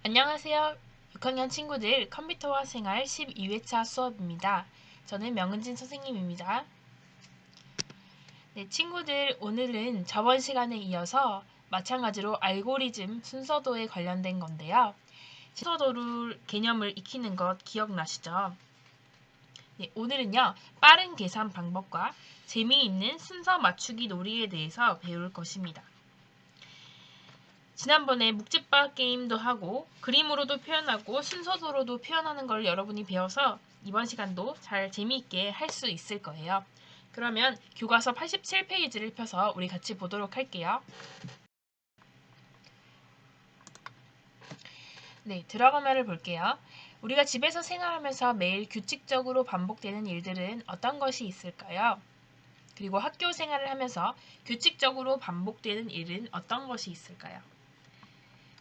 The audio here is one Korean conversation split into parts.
안녕하세요. 6학년 친구들 컴퓨터와 생활 12회차 수업입니다. 저는 명은진 선생님입니다. 네, 친구들 오늘은 저번 시간에 이어서 마찬가지로 알고리즘 순서도에 관련된 건데요. 순서도 개념을 익히는 것 기억나시죠? 네, 오늘은요. 빠른 계산 방법과 재미있는 순서 맞추기 놀이에 대해서 배울 것입니다. 지난번에 묵집바 게임도 하고 그림으로도 표현하고 순서도로도 표현하는 걸 여러분이 배워서 이번 시간도 잘 재미있게 할 수 있을 거예요. 그러면 교과서 87페이지를 펴서 우리 같이 보도록 할게요. 네, 들어가면을 볼게요. 우리가 집에서 생활하면서 매일 규칙적으로 반복되는 일들은 어떤 것이 있을까요? 그리고 학교 생활을 하면서 규칙적으로 반복되는 일은 어떤 것이 있을까요?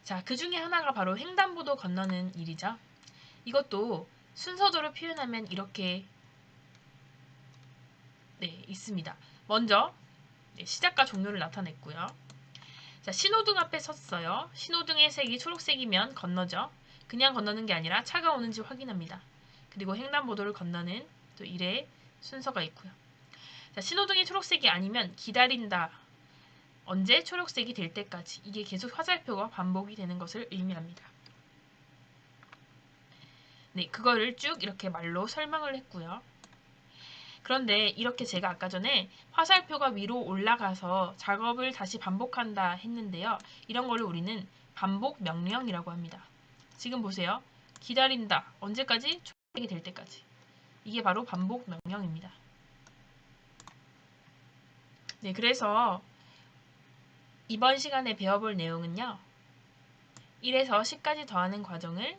자, 그 중에 하나가 바로 횡단보도 건너는 일이죠. 이것도 순서대로 표현하면 이렇게 있습니다. 먼저 시작과 종료를 나타냈고요. 자, 신호등 앞에 섰어요. 신호등의 색이 초록색이면 건너죠. 그냥 건너는 게 아니라 차가 오는지 확인합니다. 그리고 횡단보도를 건너는 또 일의 순서가 있고요. 자, 신호등이 초록색이 아니면 기다린다. 언제 초록색이 될 때까지 이게 계속 화살표가 반복이 되는 것을 의미합니다. 네, 그거를 쭉 이렇게 말로 설명을 했고요. 그런데 이렇게 제가 아까 전에 화살표가 위로 올라가서 작업을 다시 반복한다 했는데요. 이런 거를 우리는 반복 명령이라고 합니다. 지금 보세요. 기다린다. 언제까지? 초록색이 될 때까지. 이게 바로 반복 명령입니다. 네, 그래서 이번 시간에 배워볼 내용은요. 1에서 10까지 더하는 과정을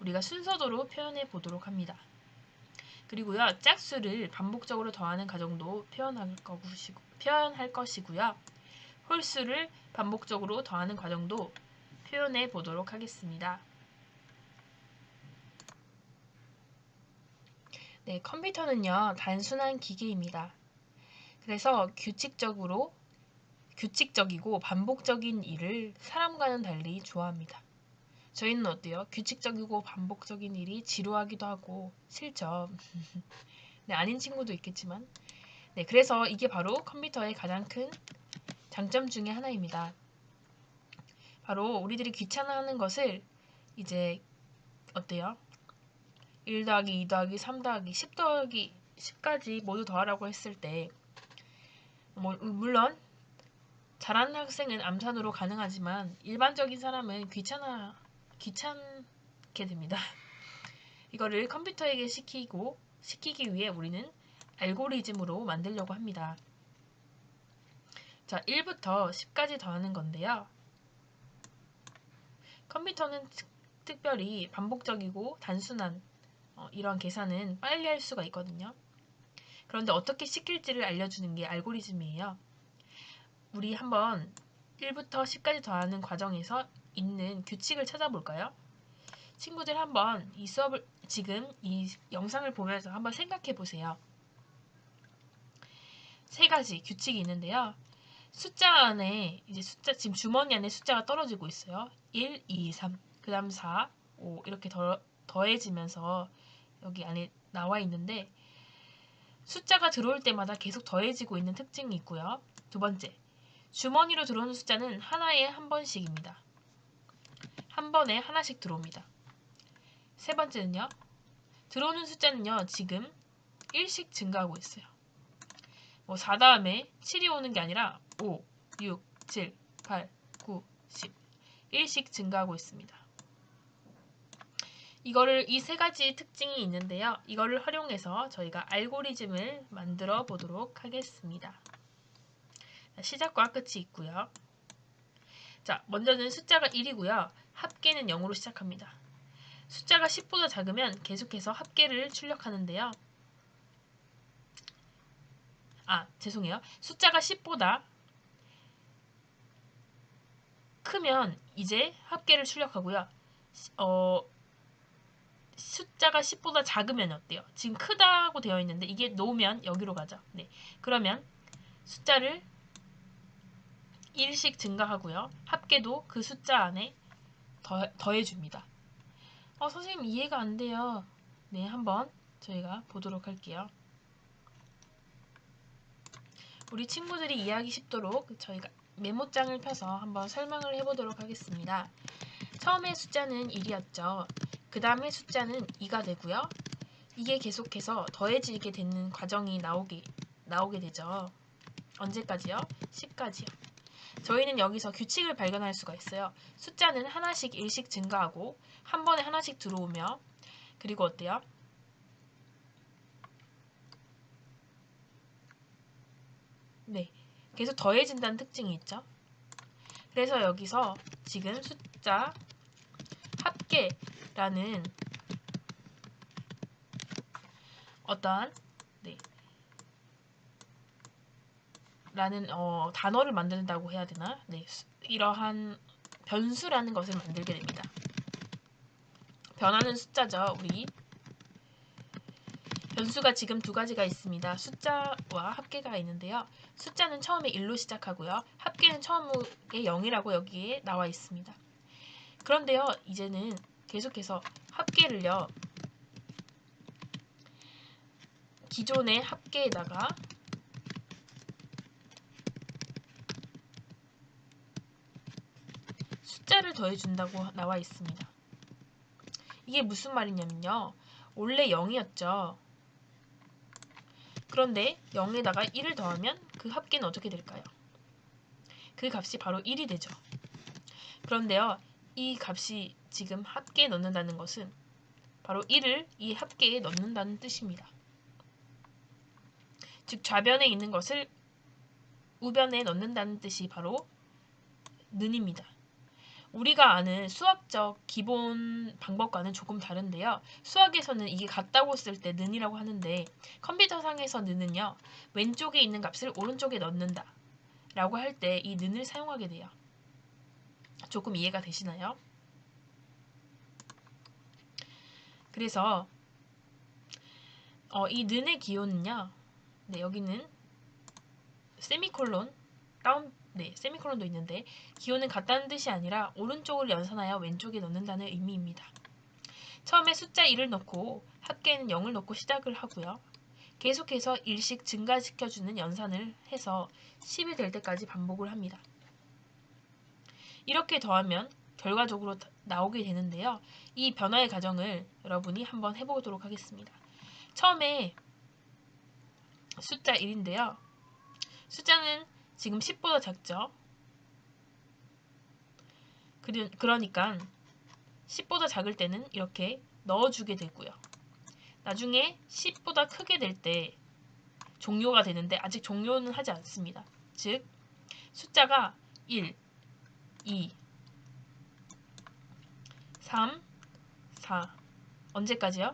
우리가 순서도로 표현해 보도록 합니다. 그리고요. 짝수를 반복적으로 더하는 과정도 표현할 것이고요. 홀수를 반복적으로 더하는 과정도 표현해 보도록 하겠습니다. 네, 컴퓨터는요. 단순한 기계입니다. 그래서 규칙적이고 반복적인 일을 사람과는 달리 좋아합니다. 저희는 어때요? 규칙적이고 반복적인 일이 지루하기도 하고 싫죠. 네, 아닌 친구도 있겠지만 네, 그래서 이게 바로 컴퓨터의 가장 큰 장점 중에 하나입니다. 바로 우리들이 귀찮아하는 것을 이제 어때요? 1 더하기 2 더하기 3 더하기 10 더하기 10까지 모두 더하라고 했을 때 물론 잘하는 학생은 암산으로 가능하지만 일반적인 사람은 귀찮게 됩니다. 이거를 컴퓨터에게 시키기 위해 우리는 알고리즘으로 만들려고 합니다. 자, 1부터 10까지 더하는 건데요. 컴퓨터는 특별히 반복적이고 단순한 이런 계산은 빨리 할 수가 있거든요. 그런데 어떻게 시킬지를 알려주는 게 알고리즘이에요. 우리 한번 1부터 10까지 더하는 과정에서 있는 규칙을 찾아볼까요? 친구들 한번 지금 이 영상을 보면서 한번 생각해 보세요. 세 가지 규칙이 있는데요. 숫자 안에 지금 주머니 안에 숫자가 떨어지고 있어요. 1, 2, 3, 그 다음 4, 5 이렇게 더해지면서 여기 안에 나와 있는데 숫자가 들어올 때마다 계속 더해지고 있는 특징이 있고요. 두 번째, 주머니로 들어오는 숫자는 하나에 한 번씩입니다. 한 번에 하나씩 들어옵니다. 세 번째는요. 들어오는 숫자는요. 지금 1씩 증가하고 있어요. 4 다음에 7이 오는 게 아니라 5, 6, 7, 8, 9, 10 1씩 증가하고 있습니다. 이 세 가지 특징이 있는데요. 이거를 활용해서 저희가 알고리즘을 만들어 보도록 하겠습니다. 시작과 끝이 있고요. 자, 먼저는 숫자가 1이고요. 합계는 0으로 시작합니다. 숫자가 10보다 작으면 계속해서 합계를 출력하는데요. 죄송해요. 숫자가 10보다 크면 이제 합계를 출력하고요. 숫자가 10보다 작으면 어때요? 지금 크다고 되어 있는데 이게 놓으면 여기로 가죠. 네. 그러면 숫자를 1씩 증가하고요. 합계도 그 숫자 안에 더해줍니다. 선생님 이해가 안 돼요. 네, 한번 저희가 보도록 할게요. 우리 친구들이 이해하기 쉽도록 저희가 메모장을 펴서 한번 설명을 해보도록 하겠습니다. 처음에 숫자는 1이었죠. 그 다음에 숫자는 2가 되고요. 이게 계속해서 더해지게 되는 과정이 나오게 되죠. 언제까지요? 10까지요. 저희는 여기서 규칙을 발견할 수가 있어요. 숫자는 하나씩 1씩 증가하고 한 번에 하나씩 들어오며 그리고 어때요? 네, 계속 더해진다는 특징이 있죠. 그래서 여기서 지금 숫자 합계라는 어떠한 네, 라는 단어를 만든다고 해야 되나? 네, 이러한 변수라는 것을 만들게 됩니다. 변하는 숫자죠. 우리 변수가 지금 두 가지가 있습니다. 숫자와 합계가 있는데요. 숫자는 처음에 1로 시작하고요. 합계는 처음에 0이라고 여기에 나와 있습니다. 그런데요. 이제는 계속해서 합계를요. 기존의 합계에다가 숫자를 더해준다고 나와 있습니다. 이게 무슨 말이냐면요. 원래 0이었죠. 그런데 0에다가 1을 더하면 그 합계는 어떻게 될까요? 그 값이 바로 1이 되죠. 그런데요. 이 값이 지금 합계에 넣는다는 것은 바로 1을 이 합계에 넣는다는 뜻입니다. 즉 좌변에 있는 것을 우변에 넣는다는 뜻이 바로 는입니다. 우리가 아는 수학적 기본 방법과는 조금 다른데요. 수학에서는 이게 같다고 쓸 때 는이라고 하는데 컴퓨터상에서 는은요. 왼쪽에 있는 값을 오른쪽에 넣는다 라고 할 때 이 는을 사용하게 돼요. 조금 이해가 되시나요? 그래서 이 는의 기호는요. 네, 여기는 세미콜론 세미콜론도 있는데 기호는 같다는 뜻이 아니라 오른쪽을 연산하여 왼쪽에 넣는다는 의미입니다. 처음에 숫자 1을 넣고 합계에는 0을 넣고 시작을 하고요. 계속해서 1씩 증가시켜주는 연산을 해서 10이 될 때까지 반복을 합니다. 이렇게 더하면 결과적으로 나오게 되는데요. 이 변화의 과정을 여러분이 한번 해보도록 하겠습니다. 처음에 숫자 1인데요. 숫자는 지금 10보다 작죠. 그러니까 10보다 작을 때는 이렇게 넣어주게 되고요. 나중에 10보다 크게 될 때 종료가 되는데 아직 종료는 하지 않습니다. 즉 숫자가 1, 2, 3, 4 언제까지요?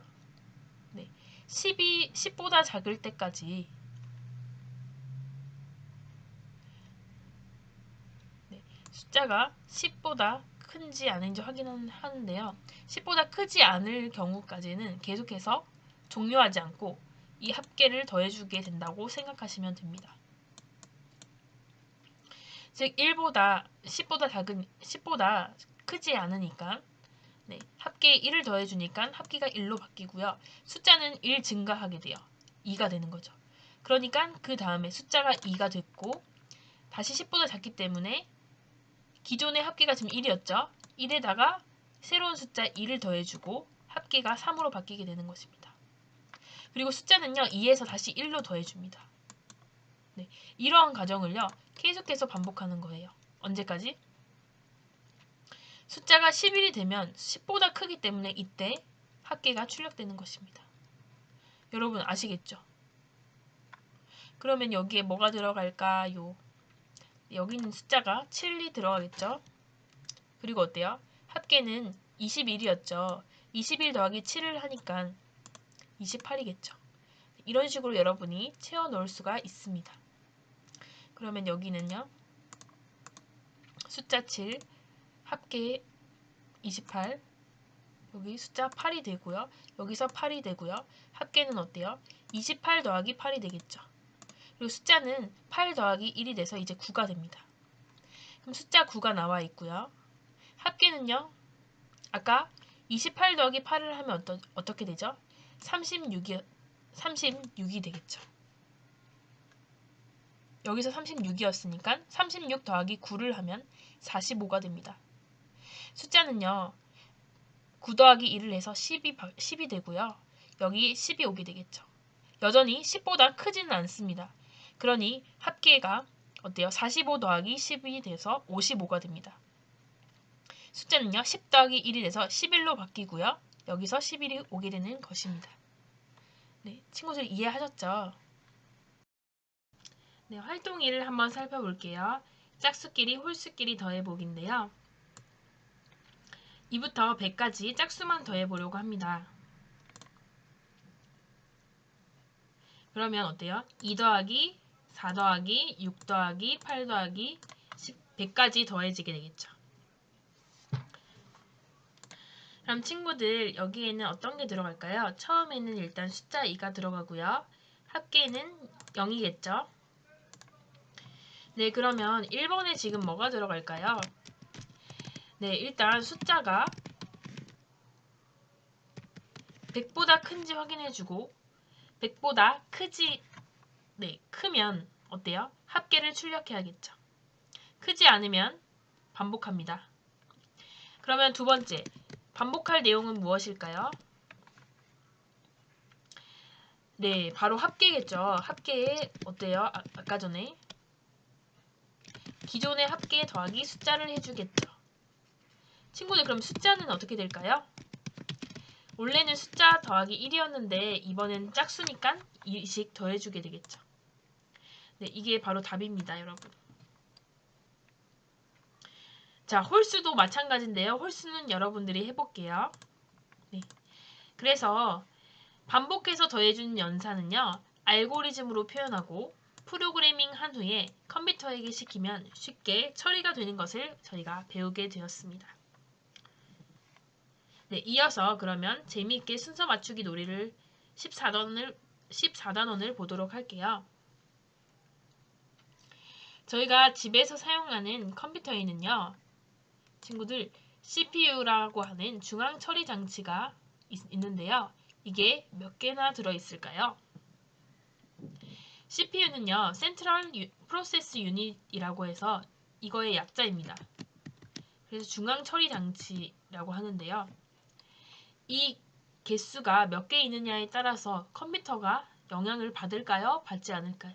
네, 10보다 작을 때까지 숫자가 10보다 큰지 아닌지 확인하는데요. 10보다 크지 않을 경우까지는 계속해서 종료하지 않고 이 합계를 더해주게 된다고 생각하시면 됩니다. 즉 10보다 크지 않으니까 합계에 1을 더해주니까 합계가 1로 바뀌고요. 숫자는 1 증가하게 돼요. 2가 되는 거죠. 그러니까 그 다음에 숫자가 2가 됐고 다시 10보다 작기 때문에 기존의 합계가 지금 1이었죠. 1에다가 새로운 숫자 2를 더해주고 합계가 3으로 바뀌게 되는 것입니다. 그리고 숫자는요. 2에서 다시 1로 더해줍니다. 네, 이러한 과정을요. 계속해서 반복하는 거예요. 언제까지? 숫자가 11이 되면 10보다 크기 때문에 이때 합계가 출력되는 것입니다. 여러분 아시겠죠? 그러면 여기에 뭐가 들어갈까요? 여기는 숫자가 7이 들어가겠죠? 그리고 어때요? 합계는 21이었죠. 21 더하기 7을 하니까 28이겠죠. 이런 식으로 여러분이 채워 넣을 수가 있습니다. 그러면 여기는요. 숫자 7, 합계 28, 여기 숫자 8이 되고요. 여기서 8이 되고요. 합계는 어때요? 28 더하기 8이 되겠죠. 그리고 숫자는 8 더하기 1이 돼서 이제 9가 됩니다. 그럼 숫자 9가 나와 있고요. 합계는요. 아까 28 더하기 8을 하면 어떻게 되죠? 36이 되겠죠. 여기서 36이었으니까 36 더하기 9를 하면 45가 됩니다. 숫자는요. 9 더하기 1을 해서 10이 되고요. 여기 10이 오게 되겠죠. 여전히 10보다 크지는 않습니다. 그러니 합계가 어때요? 45 더하기 10이 돼서 55가 됩니다. 숫자는요. 10 더하기 1이 돼서 11로 바뀌고요. 여기서 11이 오게 되는 것입니다. 네, 친구들 이해하셨죠? 네, 활동 1을 한번 살펴볼게요. 짝수끼리 홀수끼리 더해보기인데요. 2부터 100까지 짝수만 더해보려고 합니다. 그러면 어때요? 2 더하기 4 더하기 6 더하기 8 더하기 100까지 더해지게 되겠죠. 그럼 친구들 여기에는 어떤 게 들어갈까요? 처음에는 일단 숫자 2가 들어가고요. 합계는 0이겠죠. 네, 그러면 1번에 지금 뭐가 들어갈까요? 네, 일단 숫자가 100보다 큰지 확인해주고 100보다 크면 어때요? 합계를 출력해야겠죠. 크지 않으면 반복합니다. 그러면 두 번째, 반복할 내용은 무엇일까요? 네, 바로 합계겠죠. 합계에 어때요? 아까 전에 기존의 합계 더하기 숫자를 해주겠죠. 친구들 그럼 숫자는 어떻게 될까요? 원래는 숫자 더하기 1이었는데 이번엔 짝수니까 2씩 더해주게 되겠죠. 네, 이게 바로 답입니다, 여러분. 자, 홀수도 마찬가지인데요. 홀수는 여러분들이 해볼게요. 네. 그래서 반복해서 더해주는 연산은요. 알고리즘으로 표현하고 프로그래밍 한 후에 컴퓨터에게 시키면 쉽게 처리가 되는 것을 저희가 배우게 되었습니다. 네, 이어서 그러면 재미있게 순서 맞추기 놀이를 14단원을 보도록 할게요. 저희가 집에서 사용하는 컴퓨터에는요. 친구들 CPU라고 하는 중앙 처리 장치가 있는데요. 이게 몇 개나 들어있을까요? CPU는요. Central Process Unit이라고 해서 이거의 약자입니다. 그래서 중앙 처리 장치라고 하는데요. 이 개수가 몇 개 있느냐에 따라서 컴퓨터가 영향을 받을까요? 받지 않을까요?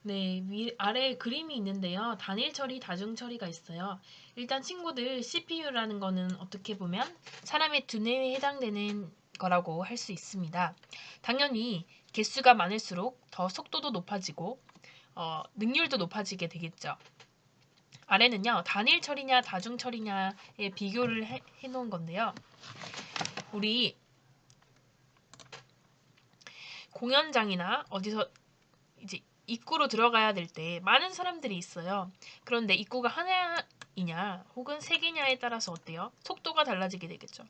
네, 아래에 그림이 있는데요. 단일 처리, 다중 처리가 있어요. 일단 친구들 CPU라는 거는 어떻게 보면 사람의 두뇌에 해당되는 거라고 할 수 있습니다. 당연히 개수가 많을수록 더 속도도 높아지고 능률도 높아지게 되겠죠. 아래는요. 단일 처리냐 다중 처리냐의 비교를 해놓은 건데요. 우리 공연장이나 어디서 이제 입구로 들어가야 될 때 많은 사람들이 있어요. 그런데 입구가 하나이냐 혹은 세 개냐에 따라서 어때요? 속도가 달라지게 되겠죠.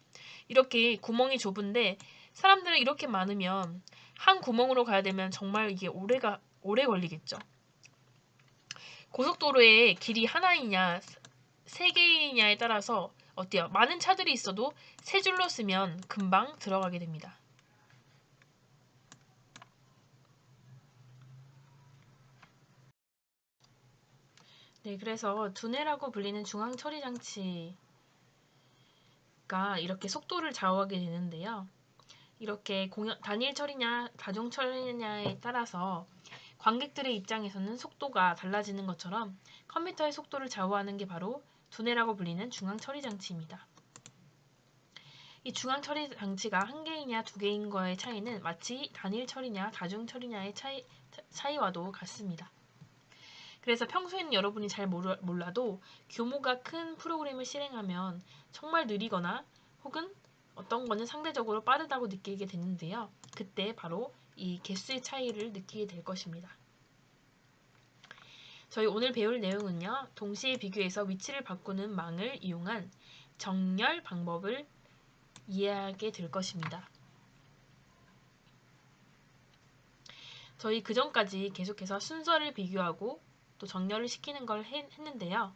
이렇게 구멍이 좁은데 사람들은 이렇게 많으면 한 구멍으로 가야 되면 정말 이게 오래 걸리겠죠. 고속도로의 길이 하나이냐 세 개이냐에 따라서 어때요? 많은 차들이 있어도 세 줄로 쓰면 금방 들어가게 됩니다. 네, 그래서 두뇌라고 불리는 중앙 처리 장치가 이렇게 속도를 좌우하게 되는데요. 이렇게 단일 처리냐 다중 처리냐에 따라서 관객들의 입장에서는 속도가 달라지는 것처럼 컴퓨터의 속도를 좌우하는 게 바로 두뇌라고 불리는 중앙 처리 장치입니다. 이 중앙 처리 장치가 한 개이냐 두 개인 거의 차이는 마치 단일 처리냐 다중 처리냐의 차이와도 같습니다. 그래서 평소에는 여러분이 잘 몰라도 규모가 큰 프로그램을 실행하면 정말 느리거나 혹은 어떤 거는 상대적으로 빠르다고 느끼게 되는데요. 그때 바로 이 개수의 차이를 느끼게 될 것입니다. 저희 오늘 배울 내용은요. 동시에 비교해서 위치를 바꾸는 망을 이용한 정렬 방법을 이해하게 될 것입니다. 저희 그 전까지 계속해서 순서를 비교하고 또 정렬을 시키는 걸 했는데요.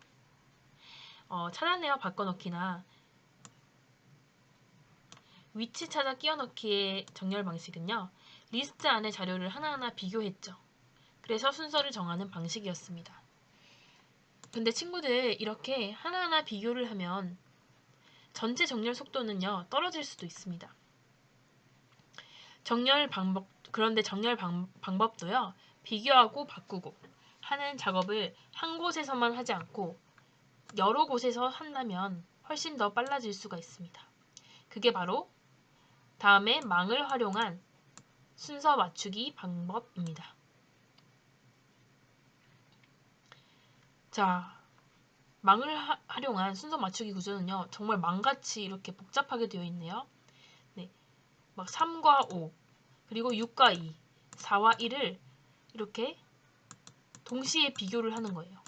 찾아내어 바꿔넣기나 위치 찾아 끼워넣기의 정렬 방식은요. 리스트 안에 자료를 하나하나 비교했죠. 그래서 순서를 정하는 방식이었습니다. 근데 친구들 이렇게 하나하나 비교를 하면 전체 정렬 속도는요. 떨어질 수도 있습니다. 그런데 정렬 방법도요. 비교하고 바꾸고 하는 작업을 한 곳에서만 하지 않고 여러 곳에서 한다면 훨씬 더 빨라질 수가 있습니다. 그게 바로 다음에 망을 활용한 순서 맞추기 방법입니다. 자, 망을 활용한 순서 맞추기 구조는요. 정말 망같이 이렇게 복잡하게 되어 있네요. 네, 막 3과 5, 그리고 6과 2, 4와 1을 이렇게 동시에 비교를 하는 거예요.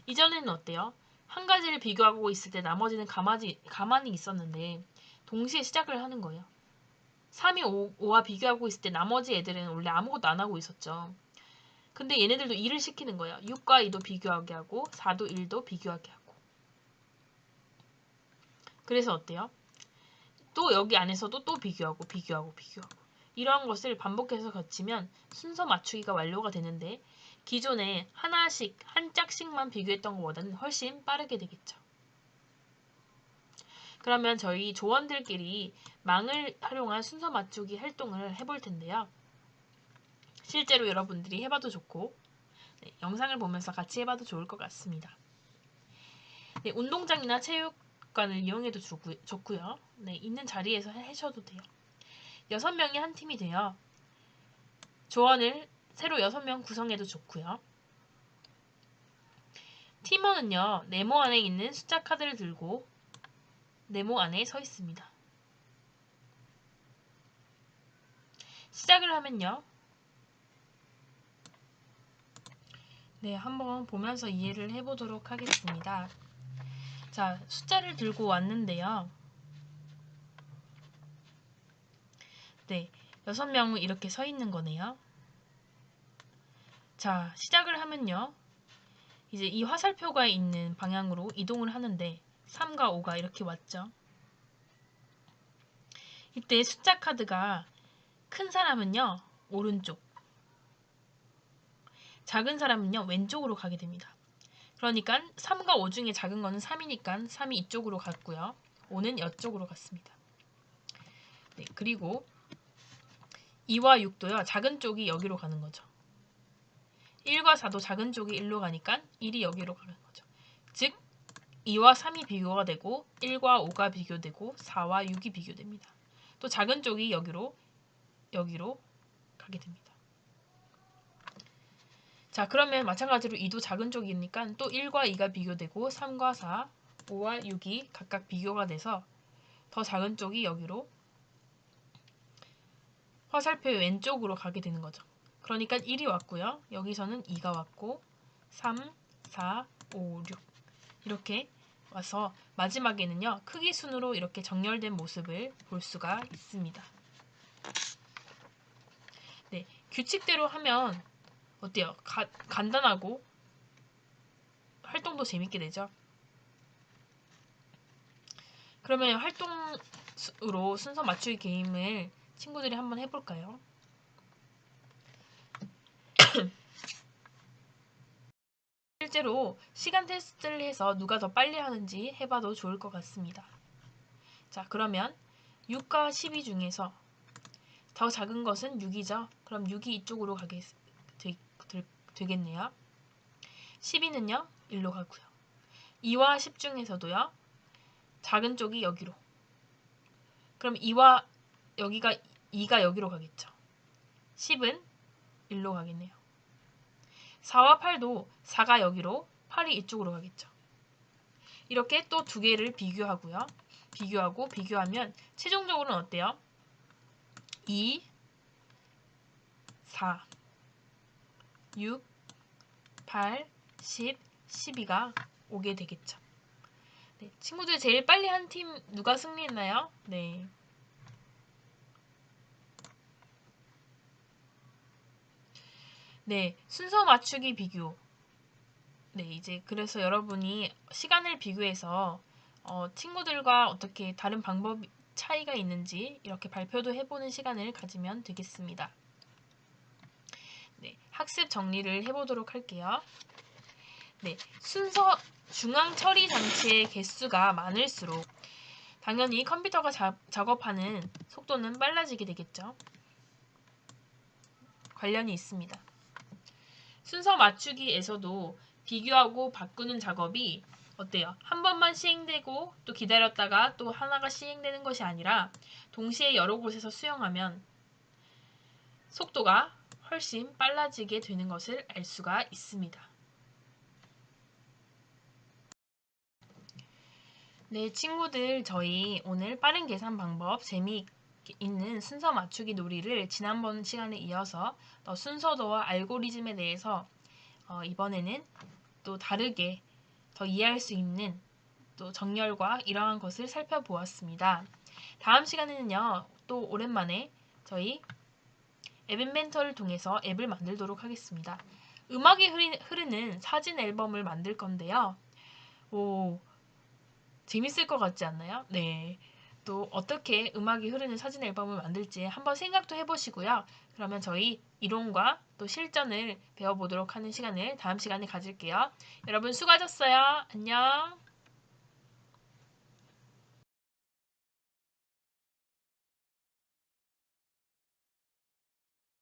이전에는 어때요? 한 가지를 비교하고 있을 때 나머지는 가만히 있었는데 동시에 시작을 하는 거예요. 3이 5와 비교하고 있을 때 나머지 애들은 원래 아무것도 안 하고 있었죠. 근데 얘네들도 2를 시키는 거예요. 6과 2도 비교하게 하고 4도 1도 비교하게 하고. 그래서 어때요? 또 여기 안에서도 또 비교하고 이러한 것을 반복해서 거치면 순서 맞추기가 완료가 되는데 기존에 하나씩 한 짝씩만 비교했던 것보다는 훨씬 빠르게 되겠죠. 그러면 저희 조원들끼리 망을 활용한 순서 맞추기 활동을 해볼 텐데요. 실제로 여러분들이 해봐도 좋고 영상을 보면서 같이 해봐도 좋을 것 같습니다. 네, 운동장이나 체육관을 이용해도 좋고요. 네, 있는 자리에서 하셔도 돼요. 6명이 한 팀이 되어 조원을 새로 6명 구성해도 좋고요. 팀원은요. 네모 안에 있는 숫자 카드를 들고 네모 안에 서 있습니다. 시작을 하면요. 네, 한번 보면서 이해를 해보도록 하겠습니다. 자, 숫자를 들고 왔는데요. 네, 6명은 이렇게 서 있는 거네요. 자, 시작을 하면요. 이제 이 화살표가 있는 방향으로 이동을 하는데 3과 5가 이렇게 왔죠. 이때 숫자 카드가 큰 사람은요. 오른쪽, 작은 사람은요. 왼쪽으로 가게 됩니다. 그러니까 3과 5 중에 작은 거는 3이니까 3이 이쪽으로 갔고요. 5는 이쪽으로 갔습니다. 네, 그리고 2와 6도요. 작은 쪽이 여기로 가는 거죠. 1과 4도 작은 쪽이 1로 가니까 1이 여기로 가는 거죠. 즉 2와 3이 비교가 되고 1과 5가 비교되고 4와 6이 비교됩니다. 또 작은 쪽이 여기로 가게 됩니다. 자, 그러면 마찬가지로 2도 작은 쪽이니까 또 1과 2가 비교되고 3과 4, 5와 6이 각각 비교가 돼서 더 작은 쪽이 여기로 화살표의 왼쪽으로 가게 되는 거죠. 그러니까 1이 왔고요. 여기서는 2가 왔고 3, 4, 5, 6 이렇게 와서 마지막에는요. 크기 순으로 이렇게 정렬된 모습을 볼 수가 있습니다. 네, 규칙대로 하면 어때요? 간단하고 활동도 재밌게 되죠? 그러면 활동으로 순서 맞추기 게임을 친구들이 한번 해볼까요? 실제로 시간 테스트를 해서 누가 더 빨리 하는지 해봐도 좋을 것 같습니다. 자, 그러면 6과 12 중에서 더 작은 것은 6이죠. 그럼 6이 이쪽으로 되겠네요. 12는요. 1로 가고요. 2와 10 중에서도요. 작은 쪽이 여기로. 그럼 2와 2가 여기로 가겠죠. 10은 1로 가겠네요. 4와 8도 4가 여기로 8이 이쪽으로 가겠죠. 이렇게 또 두 개를 비교하고요. 비교하면 최종적으로는 어때요? 2, 4, 6, 8, 10, 12가 오게 되겠죠. 네, 친구들 제일 빨리 한 팀 누가 승리했나요? 네. 네, 순서 맞추기 비교. 네, 이제 그래서 여러분이 시간을 비교해서 친구들과 어떻게 다른 방법 차이가 있는지 이렇게 발표도 해보는 시간을 가지면 되겠습니다. 네, 학습 정리를 해보도록 할게요. 네, 순서 중앙 처리 장치의 개수가 많을수록 당연히 컴퓨터가 작업하는 속도는 빨라지게 되겠죠. 관련이 있습니다. 순서 맞추기에서도 비교하고 바꾸는 작업이 어때요? 한 번만 시행되고 또 기다렸다가 또 하나가 시행되는 것이 아니라 동시에 여러 곳에서 수행하면 속도가 훨씬 빨라지게 되는 것을 알 수가 있습니다. 네, 친구들, 저희 오늘 빠른 계산 방법 재미있는 순서 맞추기 놀이를 지난번 시간에 이어서 순서도와 알고리즘에 대해서 이번에는 또 다르게 더 이해할 수 있는 또 정렬과 이러한 것을 살펴보았습니다. 다음 시간에는요, 또 오랜만에 저희 앱 인벤터를 통해서 앱을 만들도록 하겠습니다. 음악이 흐르는 사진 앨범을 만들 건데요. 재밌을 것 같지 않나요? 네. 또 어떻게 음악이 흐르는 사진 앨범을 만들지 한번 생각도 해보시고요. 그러면 저희 이론과 또 실전을 배워보도록 하는 시간을 다음 시간에 가질게요. 여러분 수고하셨어요. 안녕.